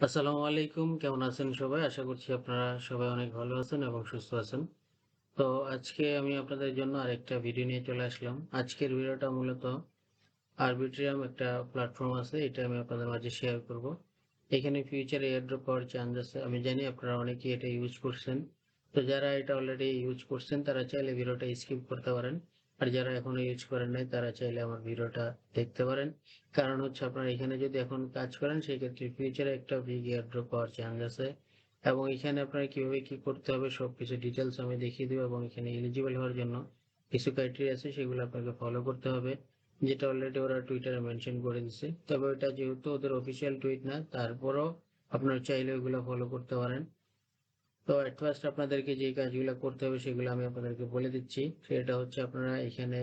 আসসালামু আলাইকুম, কেমন আছেন সবাই? আশা করছি আপনারা সবাই অনেক ভালো আছেন এবং সুস্থ আছেন। তো আজকে আমি আপনাদের জন্য আরেকটা ভিডিও নিয়ে চলে আসলাম। আজকের ভিডিওটা মূলত আরবিট্রিয়াম একটা প্ল্যাটফর্ম আছে, এটা আমি আপনাদের মাঝে শেয়ার করব। এখানে ফিউচারে এয়ারড্রপ পাওয়ার চান্স আছে। আমি জানি আপনারা অনেকেই এটা ইউজ করছেন। তো যারা এটা অলরেডি ইউজ করছেন তারা চাইলে ভিডিওটা স্কিপ করতে পারেন। আর যারা এখনো ইউজ করেন নাই তারা চাইলে আমার ভিডিওটা দেখতে পারেন। কারণ হচ্ছে আপনারা এখানে যদি এখন কাজ করেন সেক্ষেত্রে ফিউচারে একটা বিগ এয়ারড্রপ পাওয়ার চান্স আছে। এবং এখানে আপনারা কিভাবে কি করতে হবে সবকিছু ডিটেলস আমি দেখিয়ে দেবো, এবং এখানে এলিজিবল হওয়ার জন্য কিছু ক্রাইটেরিয়া আছে সেগুলো আপনাকে ফলো করতে হবে, যেটা অলরেডি ওরা টুইটারে মেনশন করে দিছে। তবে ওটা যেহেতু ওদের অফিসিয়াল টুইট না, তারপরও আপনারা চাইলে ওইগুলো ফলো করতে পারেন। তো এট ফার্স্ট আপনাদেরকে যে কাজগুলো করতে হবে সেগুলো আমি আপনাদেরকে বলে দিচ্ছি। সেটা হচ্ছে আপনারা এখানে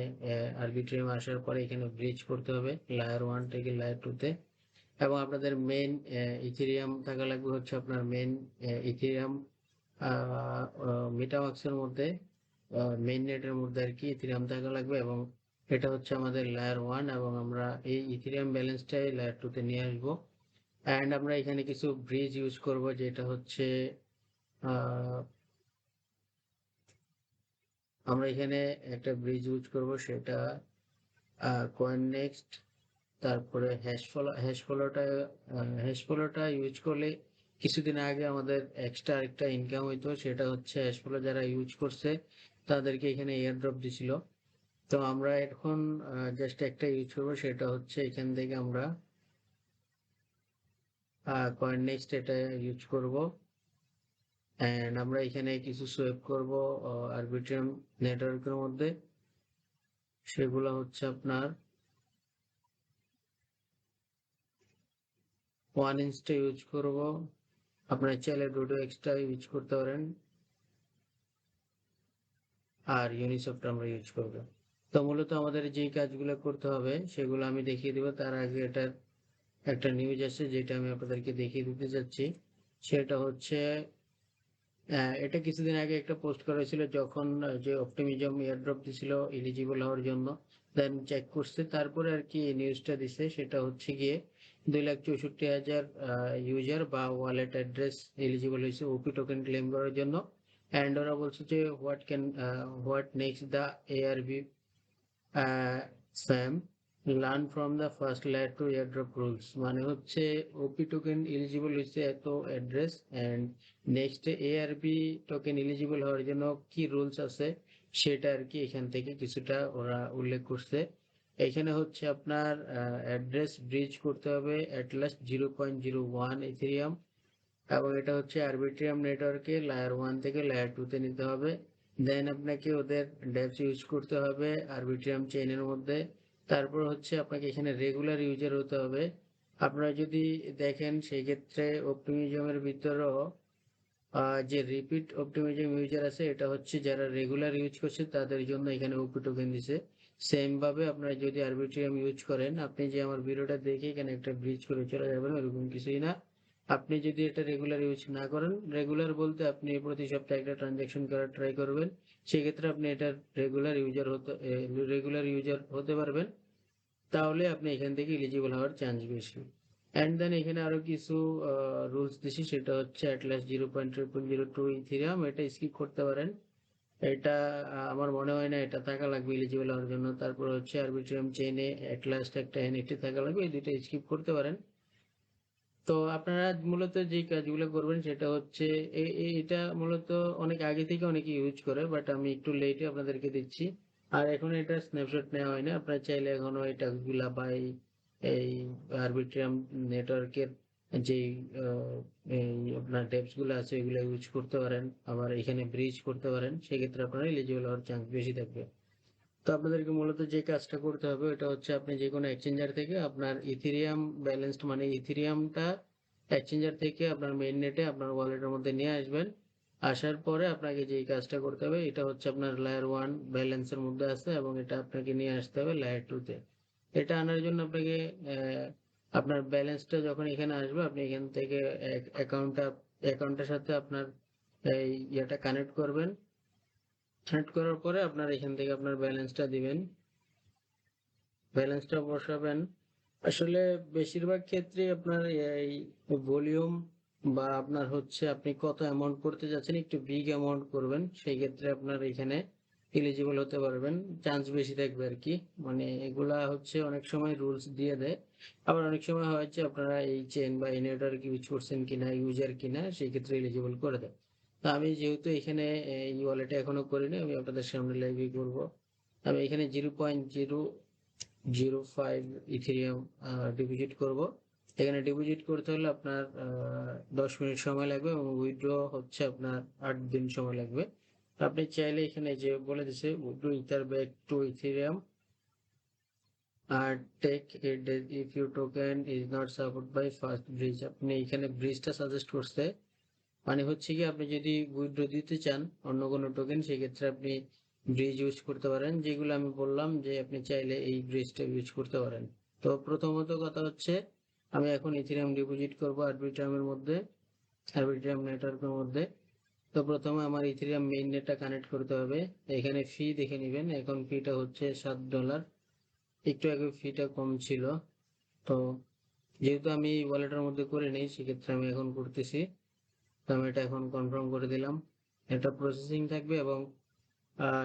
আরবিট্রিয়াম আসার পরে এখানে ব্রিজ করতে হবে লেয়ার 1 থেকে লেয়ার 2 তে। এবং আপনাদের মেইন ইথেরিয়াম থাকা লাগবে হচ্ছে আপনার মেইন ইথেরিয়াম মেটামাক্সের মধ্যে, মেইন নেটের মধ্যে আর কি ইথেরিয়াম থাকা লাগবে। এবং এটা হচ্ছে আমাদের লেয়ার 1, এবং আমরা এই ইথেরিয়াম ব্যালেন্সটাই লেয়ার 2 তে নিয়ে আসবো। অ্যান্ড আমরা এখানে কিছু ব্রিজ ইউজ করব, যেটা হচ্ছে আহ, আমরা এখানে একটা ব্রিজ ইউজ করব, সেটা কয়েন নেক্সট, তারপরে হ্যাশ ফলোটা ইউজ করলে কিছুদিন আগে আমাদের এক্সট্রা আরেকটা ইনকাম হইতো, সেটা হচ্ছে হ্যাশ ফলো যারা ইউজ করছে তাদেরকে এখানে এয়ার ড্রপ দিছিল। তো আমরা এখন জাস্ট একটা ইউজ করবো, সেটা হচ্ছে এখান থেকে আমরা কয়েন নেক্সট এটা ইউজ করব। এন্ড আমরা এখানে কিছু সোয়েপ করব আরবিট্রিয়াম নেটওয়ার্কের মধ্যে। সেগুলো হচ্ছে আপনার 1 ইঞ্চটা ইউজ করব। আপনার চাইলে দুটো এক্সট্রা ইউজ করতে পারেন। আর ইউনিসফট আমরা ইউজ করব। তো মূলত আমাদের যে কাজগুলো করতে হবে সেগুলো আমি দেখিয়ে দেবো। তার আগে এটার একটা নিউজ আছে যেটা আমি আপনাদেরকে দেখিয়ে দিতে যাচ্ছি। সেটা হচ্ছে এটা কিছুদিন আগে একটা পোস্ট করা হয়েছিল, যখন যে অপটিমিজম এয়ারড্রপ দিছিল এলিজিবল হওয়ার জন্য, দেন চেক করছে তারপরে আর কি নিউজটা দিছে। সেটা হচ্ছে গিয়ে 2,64,000 ইউজার বা ওয়ালেট অ্যাড্রেস এলিজিবল হয়েছে ওপি টোকেন ক্লেম করার জন্য। অ্যান্ড ওরা বলছে যে what next the ARB spam learn from the first layer to airdrop rules. মানে হচ্ছে ওপি টোকেন এলিজিবল হয়েছে এত address, and next ARB token eligible হওয়ার জন্য কি রুলস আছে সেটা আর কি এখান থেকে কিছুটা ওরা উল্লেখ করছে। এখানে হচ্ছে আপনার অ্যাড্রেস ব্রিজ করতে হবে অ্যাটলাস্ট 0.01 ইথেরিয়াম, এবং এটা হচ্ছে আরবিট্রিয়াম নেটওয়ার্কে লেয়ার 1 থেকে লেয়ার 2 তে নিতে হবে। দেন আপনাকে ওদের ড্যাপস ইউজ করতে হবে আরবিট্রিয়াম চেইনের মধ্যে। তারপর হচ্ছে আপনাকে এখানে রেগুলার ইউজার হতে হবে। আপনারা যদি দেখেন সেই ক্ষেত্রে অপটিমিজমের ভিতরেও যে রিপিট অপটিমিজম ইউজার আছে, এটা হচ্ছে যারা রেগুলার ইউজ করছে তাদের জন্য এখানে ওপি টোকেন দিছে। সেম ভাবে আপনারা যদি আরবিট্রিয়াম ইউজ করেন, আপনি যে আমার ভিডিওটা দেখে এখানে একটা ব্রিজ করে চলে যাবেন ওরকম কিছুই না। আপনি যদি এটা রেগুলার ইউজ না করেন, রেগুলার বলতে আপনি প্রতি সপ্তাহে একটা ট্রানজাকশন করার ট্রাই করবেন, সেক্ষেত্রে আপনি এটার রেগুলার ইউজার হতে পারবেন। তাহলে আপনি এখান থেকে এলিজিবল হওয়ার চান্স বেশি। অ্যান্ড দেন এখানে আরো কিছু রুলস দিছি, সেটা হচ্ছে অ্যাটলাস্ট 0.0002 ইথিরিয়াম, এটা স্কিপ করতে পারেন। এটা আমার মনে হয় না এটা থাকা লাগবে এলিজিবল হওয়ার জন্য। তারপর হচ্ছে আরবিট্রিয়াম চেইনে অ্যাটলাস্ট একটা এনএফটি থাকা লাগবে, এই দুইটা স্কিপ করতে পারেন। তো আপনারা মূলত যে কাজগুলো করবেন সেটা হচ্ছে এটা মূলত অনেক আগে থেকে অনেকে ইউজ করে, বাট আমি একটু লেটে আপনাদেরকে দিচ্ছি। আর এখন এটা স্ন্যাপশট নেওয়া হয় না, আপনারা চাইলে এখনো এই টাস্কগুলা বা এই আরবিট্রিয়াম নেটওয়ার্কের যেই এই আপনার ডেপস গুলো আছে এগুলো ইউজ করতে পারেন, আবার এখানে ব্রিজ করতে পারেন, সেক্ষেত্রে আপনারা এলিজিবল হওয়ার চান্স বেশি থাকবে। তো আপনাদেরকে মূলত যে কাজটা করতে হবে এটা হচ্ছে আপনি যে কোনো এক্সচেঞ্জার থেকে আপনার ইথেরিয়াম ব্যালেন্সড, মানে ইথেরিয়ামটা এক্সচেঞ্জার থেকে আপনার মেইন নেটে আপনার ওয়ালেটের মধ্যে নিয়ে আসবেন। আসার পরে আপনাকে যে কাজটা করতে হবে এটা হচ্ছে আপনার লেয়ার 1 ব্যালেন্সের মধ্যে আছে, এবং এটা আপনাকে নিয়ে আসতে হবে লেয়ার 2 তে। এটা আনার জন্য আপনাকে আপনার ব্যালেন্সটা যখন এখানে আসবে আপনি এখান থেকে অ্যাকাউন্টের সাথে আপনার এই ইয়েটা কানেক্ট করবেন। কানেক্ট করার পরে আপনার এখান থেকে আপনার ব্যালেন্সটা দিবেন, ব্যালেন্সটা বসাবেন। আসলে বেশিরভাগ ক্ষেত্রে আপনার এই ভলিউম বা আপনার হচ্ছে আপনি কত অ্যামাউন্ট করতে যাচ্ছেন, একটু বিগ অ্যামাউন্ট করবেন সেই ক্ষেত্রে আপনার এখানে এলিজিবল হতে পারবেন, চান্স বেশি থাকবে আর কি। মানে এগুলা হচ্ছে অনেক সময় রুলস দিয়ে দেয়, আবার অনেক সময় হয় যে আপনারা এই চেন বা এই নেটওয়ার্ক ইউজ করছেন কিনা, ইউজার কিনা, সেই ক্ষেত্রে এলিজিবল করে দেয়। তা আমি যেহেতু এখানে এই ওয়ালেটে এখনো করিনি, আমি আপনাদের সামনে লাইভই করবো। আমি এখানে 0.005 ইথেরিয়াম ডিপোজিট করব। এখানে ডিপোজিট করতে হলে আপনার 10 মিনিট সময় লাগবে এবং উইথড্র হচ্ছে আপনার 8 দিন সময় লাগবে। আপনি চাইলে এখানে যে বলে দিছে withdraw ether back to Ethereum আর take it if you token is not support by first bridge, আপনি এখানে ব্রিজটা সাজেস্ট করছে। মানে হচ্ছে কি আপনি যদি উইথড্র দিতে চান অন্য কোনো টোকেন, সেক্ষেত্রে আপনি ব্রিজ ইউজ করতে পারেন, যেগুলো আমি বললাম যে আপনি চাইলে এই ব্রিজটা ইউজ করতে পারেন। তো প্রথমত কথা হচ্ছে আমি এখন ইথেরিয়াম ডিপোজিট করব আরবিট্রামের মধ্যে, আরবিট্রাম নেটওয়ার্কের মধ্যে। তো প্রথমে আমার ইথেরিয়াম মেইন নেটটা কানেক্ট করতে হবে। এখানে ফি দেখে নেবেন, এখন ফিটা হচ্ছে $7। একটু আগে ফিটা কম ছিল। তো যেহেতু আমি ওয়ালেটের মধ্যে করে নেই, সেক্ষেত্রে আমি এখন করতেছি। তো আমি এটা এখন কনফার্ম করে দিলাম। এটা প্রসেসিং থাকবে এবং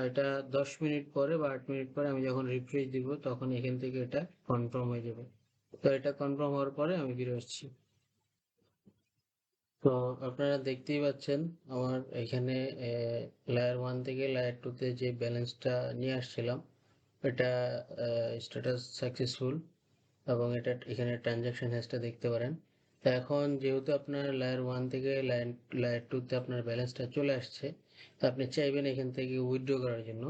এটা 10 মিনিট পরে বা 8 মিনিট পরে আমি যখন রিফ্রেশ দিব তখন এখান থেকে এটা কনফার্ম হয়ে যাবে। তো এটা কনফার্ম হওয়ার পরে আমি ফিরে আসছি। তো আপনারা দেখতেই পাচ্ছেন আমার এখানে লেয়ার 1 থেকে লেয়ার 2 তে যে ব্যালেন্সটা নিয়ে আসছিলাম, এটা স্ট্যাটাস সাকসেসফুল এবং এটা এখানে ট্রানজাকশন হ্যাশটা দেখতে পারেন। তো এখন যেহেতু আপনার লেয়ার 1 থেকে লেয়ার 2 তে আপনার ব্যালেন্সটা চলে আসছে, তো আপনি চাইবেন এখান থেকে উইথড্র করার জন্য।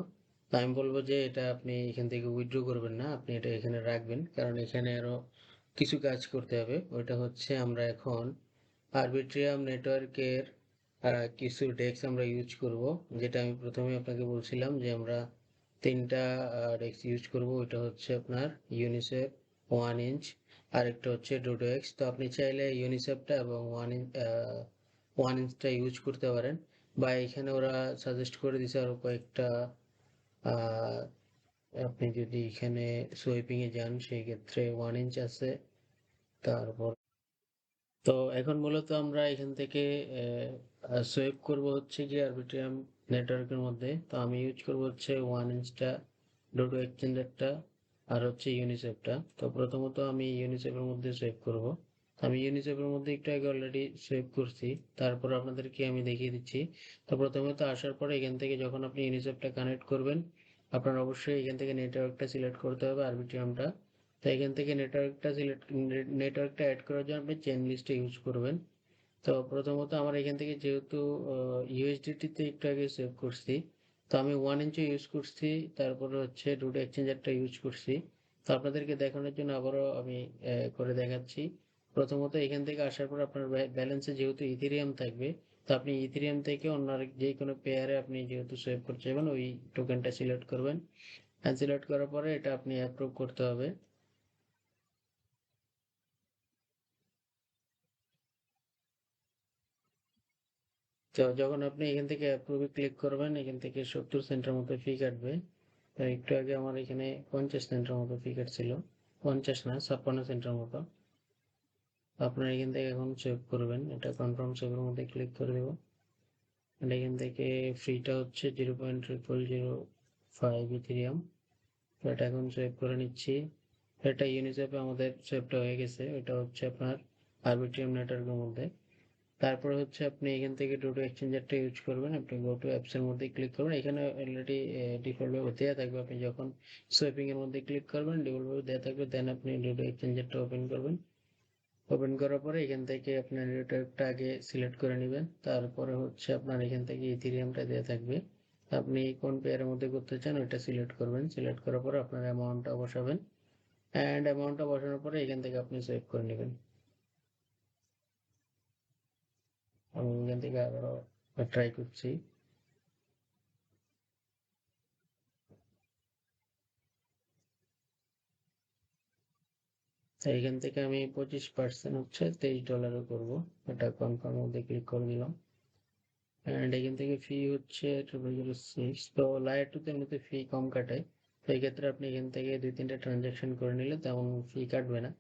তো আমি বলবো যে এটা আপনি এখান থেকে উইথড্র করবেন না, আপনি এটা এখানে রাখবেন, কারণ এখানে আরো কিছু কাজ করতে হবে। ওইটা হচ্ছে আমরা এখন আরবিট্রিয়াম নেটওয়ার্কের কিছু ডেস্ক আমরা ইউজ করব, যেটা আমি প্রথমে আপনাকে বলছিলাম যে আমরা তিনটা ডেস্ক ইউজ করব। ওইটা হচ্ছে আপনার ইউনিসেফ 1 ইঞ্চ, আরেকটা হচ্ছে ডোডো এক্স। তো আপনি চাইলে ইউনিসেফটা এবং 1 ইঞ্চটা ইউজ করতে পারেন, বা এখানে ওরা সাজেস্ট করে দিছে আরো কয়েকটা। আহ, আপনি যদি এখানে সোয়াইপিং এ যান সেই ক্ষেত্রে 1 ইঞ্চ আছে। তারপর তো এখন মূলত আমরা এখান থেকে সোয়েপ করব হচ্ছে যে আরবিট্রিয়াম নেটওয়ার্কের মধ্যে। তো আমি ইউজ করব হচ্ছে 1 ইঞ্চটা, ডোডো এক্সচেঞ্জারটা, আর হচ্ছে ইউনিসেফটা। তো প্রথমত আমি ইউনিসেফের মধ্যে সোয়েপ করব। আমি ইউনিসেফের মধ্যে একটু আগে অলরেডি সোয়েপ করছি, তারপর আপনাদেরকে আমি দেখিয়ে দিচ্ছি। তো প্রথমত আসার পরে এখান থেকে যখন আপনি ইউনিসেফটা কানেক্ট করবেন, আপনার অবশ্যই এখান থেকে নেটওয়ার্কটা সিলেক্ট করতে হবে, আরবিট্রিয়ামটা। তো এখান থেকে নেটওয়ার্কটা অ্যাড করার জন্য আপনি চেন লিস্টে ইউজ করবেন। তো প্রথমত আমার এখান থেকে যেহেতু ইউএসডিটি তে একটু আগে সেভ করছি, তো আমি 1 ইঞ্চও ইউজ করছি, তারপরে হচ্ছে ডোডো এক্সচেঞ্জারটা ইউজ করছি। তো আপনাদেরকে দেখানোর জন্য আবারও আমি করে দেখাচ্ছি। প্রথমত এখান থেকে আসার পর আপনার ব্যালেন্সে যেহেতু ইথেরিয়াম থাকবে, তো আপনি ইথেরিয়াম থেকে অন্য যে কোনো পেয়ারে আপনি যেহেতু সেভ করতে চাইবেন ওই টোকেনটা সিলেক্ট করবেন। সিলেক্ট করার পরে এটা আপনি অ্যাপ্রুভ করতে হবে। তো যখন আপনি এখান থেকে অ্যাপ্রুভে ক্লিক করবেন, এখান থেকে 70 সেন্টের মতো ফি কাটবে। তো একটু আগে আমার এখানে 50 সেন্টের মতো ফি কাটছিল, 50 না 56 সেন্টের মতো। আপনার এখান থেকে এখন সেভ করবেন, এটা কনফার্ম সেভের মধ্যে ক্লিক করে দেবো। এখান থেকে ফ্রিটা হচ্ছে 0.0005 ইথেরিয়াম। তো এটা এখন সেভ করে নিচ্ছি। এটা ইউনিসেফে আমাদের সেভটা হয়ে গেছে, এটা হচ্ছে আপনার আরবিট্রিয়াম নেটওয়ার্কের মধ্যে। তারপরে হচ্ছে আপনি এখান থেকে ডোডো এক্সচেঞ্জারটা ইউজ করবেন। আপনি গো টু অ্যাপস এর মধ্যে ক্লিক করবেন, এখানে অলরেডি ডিফল্ট ভাবে দেওয়া থাকবে। আপনি যখন সোয়াইপিং এর মধ্যে ক্লিক করবেন ডিফল্ট ভাবে দেওয়া থাকবে, দেন আপনি ডোডো এক্সচেঞ্জারটা ওপেন করবেন। ওপেন করার পরে এখান থেকে আপনার নেটওয়ার্কটা আগে সিলেক্ট করে নেবেন, তারপরে হচ্ছে আপনার এখান থেকে ইথেরিয়ামটা দেওয়া থাকবে। আপনি কোন পেয়ারের মধ্যে করতে চান ওইটা সিলেক্ট করবেন, সিলেক্ট করার পরে আপনার অ্যামাউন্টটা বসাবেন, অ্যান্ড অ্যামাউন্টটা বসানোর পরে এখান থেকে আপনি সেভ করে নেবেন। আমি এখান থেকে আবারও ট্রাই করছি। তো এখান থেকে আমি 25% হচ্ছে $23 করবো। এটা কনফার্ম মধ্যে ক্লিক করে দিলাম, অ্যান্ড এখান থেকে ফি হচ্ছে 0.06। তো লায়ার 2 তে এমনিতে ফি কম কাটে, তো এই ক্ষেত্রে আপনি এখান থেকে 2-3টা ট্রানজাকশন করে নিলে তেমন ফি কাটবে না।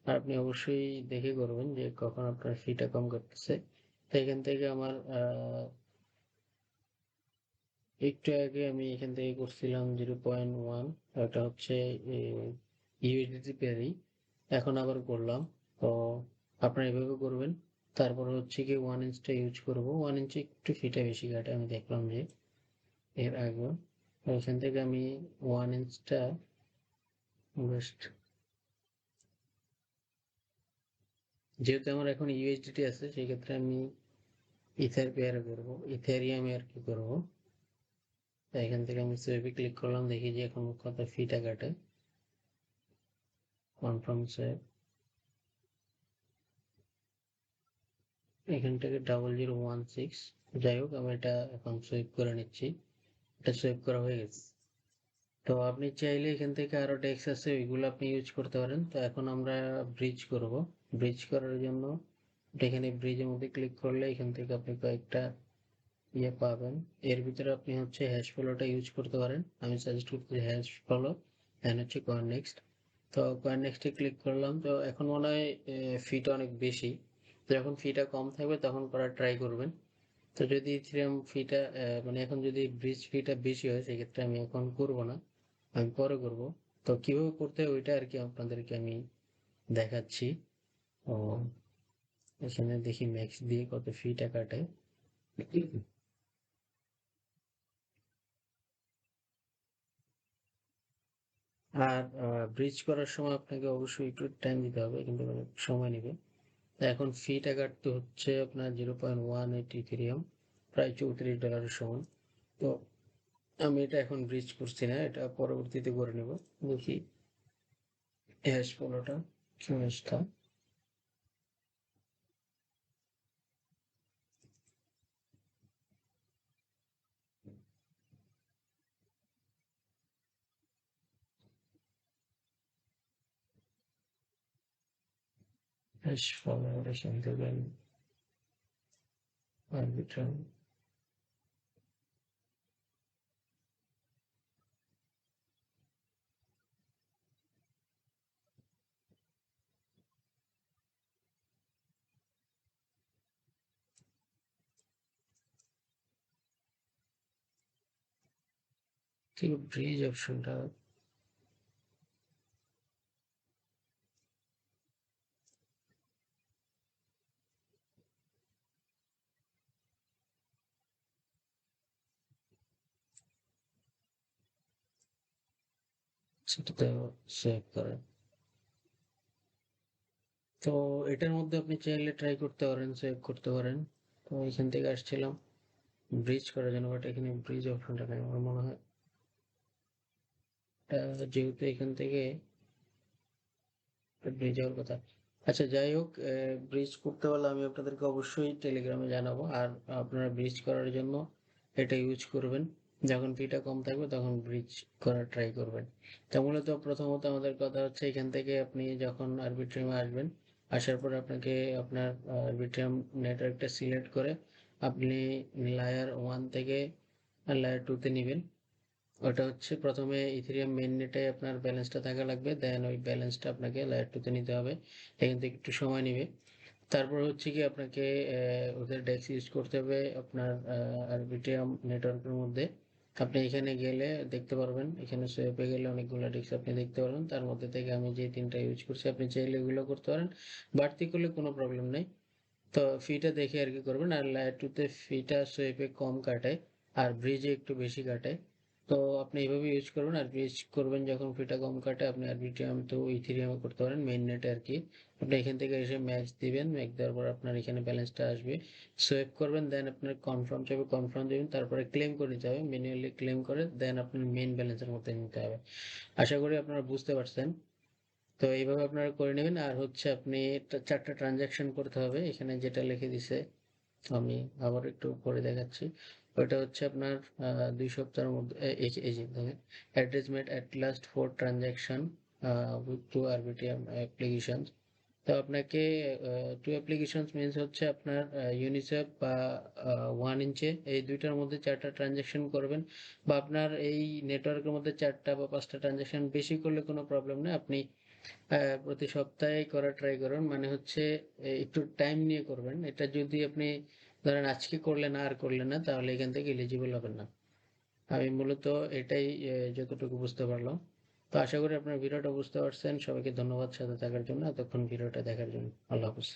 আর আপনি অবশ্যই দেখে করবেন যে কখন আপনার ফিটা কম কাটতেছে। তো এখান থেকে আমার একটু আগে আমি এখান থেকে করছিলাম 0.1, ওটা হচ্ছে ইউএসডিটি পেয়ারি, এখন আবার করলাম। তো আপনারা এভাবে করবেন। তারপর হচ্ছে কি 1 ইঞ্চটা ইউজ করব, 1 ইঞ্চে একটু ফিটা বেশি কাটে আমি দেখলাম যে এর আগে। এখান থেকে আমি 1 ইঞ্চটা জাস্ট, যেহেতু আমার এখন ইউএসডিটি আছে সেক্ষেত্রে আমি ইথার পেয়ার করবো, ইথেরিয়ামে আর কি করবো। তাই এখান থেকে আমি সেভে ক্লিক করলাম, দেখি যে এখন কত ফিটা কাটে। কনফার্ম সেভ, এখান থেকে 0016। যাই হোক আমি এটা এখন সেভ করে নিচ্ছি, এটা সেভ করা হয়ে গেছে। তো আপনি চাইলে এখান থেকে আরো ডেক্স আছে ওইগুলো আপনি ইউজ করতে পারেন। তো এখন আমরা ব্রিজ করব। ব্রিজ করার জন্য এখানে ব্রিজের মধ্যে ক্লিক করলে এখান থেকে আপনি কয়েকটা ইয়ে পাবেন। এর ভিতরে আপনি হচ্ছে হ্যাশ ফলোটা ইউজ করতে পারেন, আমি সাজেস্ট করছি হ্যাশ ফলো এন্ড হচ্ছে কয়েন নেক্সট। তো কয়েন নেক্সটে ক্লিক করলাম, তো এখন মনে হয় ফিটা অনেক বেশি। তো যখন ফিটা কম থাকবে তখন করার ট্রাই করবেন। তো যদি ইথিরিয়াম ফিটা মানে এখন যদি ব্রিজ ফিটা বেশি হয় সেক্ষেত্রে আমি এখন করব না, আমি পরে করব। তো কিভাবে করতে হয় ওইটা আর কি আপনাদেরকে আমি দেখাচ্ছি। ও, এখানে দেখি ম্যাক্স দিয়ে কত ফিটা কাটে। আর ব্রিজ করার সময় আপনাকে অবশ্যই একটু টাইম দিতে হবে, কিন্তু অনেক সময় নেবে। এখন ফিটা কাটতে হচ্ছে আপনার 0.18 ইথেরিয়াম, প্রায় $34 সমান। তো আমি এটা এখন ব্রিজ করছি না, এটা পরবর্তীতে করে নেব। দেখি হ্যাশ ফলোটা কি অবস্থা। হ্যাশ ফলো এখান থেকে আরবিট্রাম থেকে ব্রিজ অপশনটা সেটাতে সেভ করে। তো এটার মধ্যে আপনি চাইলে ট্রাই করতে পারেন, সেভ করতে পারেন। তো এখান থেকে আসছিলাম ব্রিজ করার জন্য, বাট এখানে ব্রিজ অপশনটা নেই আমার মনে হয়। যেহেতু এখান থেকে ব্রিজ হওয়ার কথা। আচ্ছা যাই হোক, ব্রিজ করতে পারলে আমি আপনাদেরকে অবশ্যই টেলিগ্রামে জানাবো। আর আপনারা ব্রিজ করার জন্য এটা ইউজ করবেন, যখন ফিটা কম থাকবে তখন ব্রিজ করার ট্রাই করবেন। তা মূলত প্রথমত আমাদের কথা হচ্ছে এখান থেকে আপনি যখন আরবিট্রিয়ামে আসবেন, আসার পর আপনাকে আপনার আরবিট্রিয়াম নেটওয়ার্কটা সিলেক্ট করে আপনি লেয়ার 1 থেকে লেয়ার 2 তে নিবেন। ওটা হচ্ছে প্রথমে ইথেরিয়াম মেইন নেটে আপনার ব্যালেন্সটা থাকা লাগবে, দেন ওই ব্যালেন্সটা আপনাকে লেয়ার 2 তে নিতে হবে। এখান থেকে একটু সময় নেবে। তারপর হচ্ছে কি আপনাকে ওদের ডেক্স ইউজ করতে হবে আপনার আরবিট্রিয়াম নেটওয়ার্কের মধ্যে। আপনি এখানে গেলে দেখতে পারবেন, এখানে সোয়েপে গেলে অনেকগুলো ডেক্স আপনি দেখতে পারবেন, তার মধ্যে থেকে আমি যে 3টা ইউজ করছি আপনি চাইলে এগুলো করতে পারেন, বাড়তি করলে কোনো প্রবলেম নেই। তো ফিটা দেখে আর কি করবেন। আর লেয়ার 2 তে ফিটা সোয়েপে কম কাটে আর ব্রিজে একটু বেশি কাটে। তো আপনি এইভাবে ইউজ করবেন। আর ব্রিজ করবেন যখন ফিটা কম কাটে আপনি আরবিট্রিয়াম তো ইথেরিয়ামে করতে পারেন মেইন নেটে আর কি। আপনি এখান থেকে এসে ম্যাক্স দিবেন, ম্যাক্স দেওয়ার পর আপনার এখানে ব্যালেন্সটা আসবে, সোয়েপ করবেন, দেন আপনার কনফার্ম চাইবে, কনফার্ম দেবেন, তারপরে ক্লেম করে নিতে হবে, ম্যানুয়ালি ক্লেম করে দেন আপনার মেইন ব্যালেন্সের মধ্যে নিতে হবে। আশা করি আপনারা বুঝতে পারছেন। তো এইভাবে আপনারা করে নেবেন। আর হচ্ছে আপনি 4টা ট্রানজাকশন করতে হবে, এখানে যেটা লিখে দিছে আমি আবার একটু পরে দেখাচ্ছি। ওইটা হচ্ছে আপনার 2 সপ্তাহের মধ্যে এই যে দেখেন, address made at last for transaction with to RBTM application. তো তো আপনাকে টু অ্যাপ্লিকেশনস মিনস হচ্ছে আপনার ইউনিসেফ বা ওয়ান ইঞ্চে এই দুইটার মধ্যে 4টা ট্রানজ্যাকশন করবেন, বা আপনার এই নেটওয়ার্কের মধ্যে 4টা বা 5টা ট্রানজ্যাকশন বেশি করলে কোনো প্রবলেম নেই। আপনি প্রতি সপ্তাহে করা ট্রাই করুন, মানে হচ্ছে একটু টাইম নিয়ে করবেন। এটা যদি আপনি ধরেন আজকে করলেন আর করলেন না, তাহলে এখান থেকে এলিজিবল হবেন না। আমি মূলত এটাই যতটুকু বুঝতে পারলাম। তো আশা করি আপনার ভিডিওটা বুঝতে পারছেন। সবাইকে ধন্যবাদ সাথে থাকার জন্য, এতক্ষণ ভিডিওটা দেখার জন্য। আল্লাহ হাফেজ।